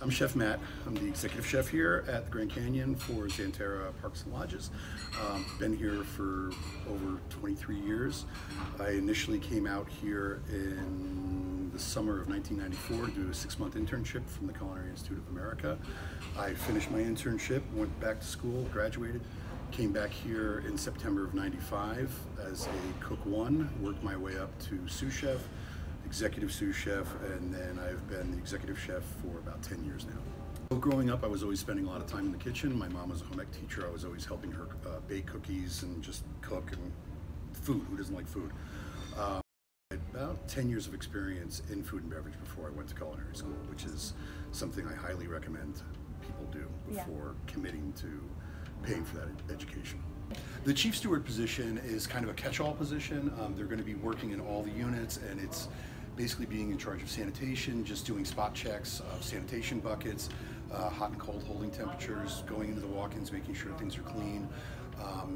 I'm Chef Matt. I'm the executive chef here at the Grand Canyon for Xanterra Parks and Lodges. Been here for over 23 years. I initially came out here in the summer of 1994 to do a 6-month internship from the Culinary Institute of America. I finished my internship, went back to school, graduated, came back here in September of 95 as a cook one, worked my way up to sous chef, executive sous chef, and then I've been the executive chef for about 10 years now. So growing up, I was always spending a lot of time in the kitchen. My mom was a home ec teacher. I was always helping her bake cookies and just cook and food. Who doesn't like food? I had about 10 years of experience in food and beverage before I went to culinary school, which is something I highly recommend people do before committing to paying for that education. The Chief Steward position is kind of a catch-all position. They're going to be working in all the units, and it's basically being in charge of sanitation, just doing spot checks of sanitation buckets, hot and cold holding temperatures, going into the walk-ins, making sure things are clean,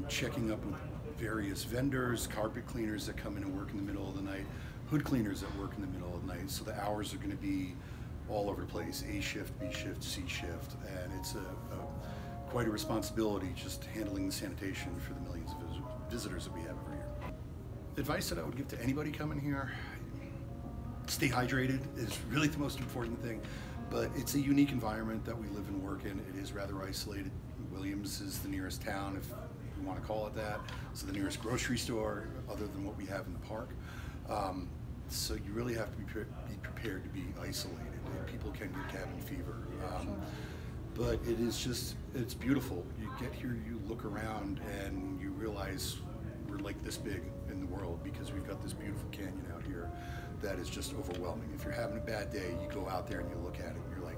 checking up with various vendors, carpet cleaners that come in and work in the middle of the night, hood cleaners that work in the middle of the night. So the hours are going to be all over the place, A shift, B shift, C shift, and it's quite a responsibility just handling the sanitation for the millions of visitors that we have every year. Advice that I would give to anybody coming here: stay hydrated is really the most important thing, but it's a unique environment that we live and work in. It is rather isolated. Williams is the nearest town, if you want to call it that. It's the nearest grocery store other than what we have in the park. So you really have to be prepared to be isolated. People can get cabin fever. But it is just, it's beautiful. You get here, you look around, and you realize we're like this big in the world because we've got this beautiful canyon out here that is just overwhelming. If you're having a bad day, you go out there and you look at it and you're like,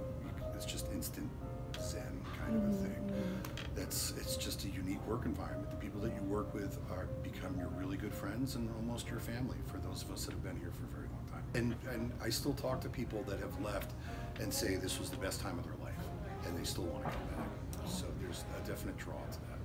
it's just instant zen kind of a thing. It's just a unique work environment. The people that you work with become your really good friends and almost your family for those of us that have been here for a very long time. And I still talk to people that have left and say this was the best time of their life, and they still want to come back. So there's a definite draw to that.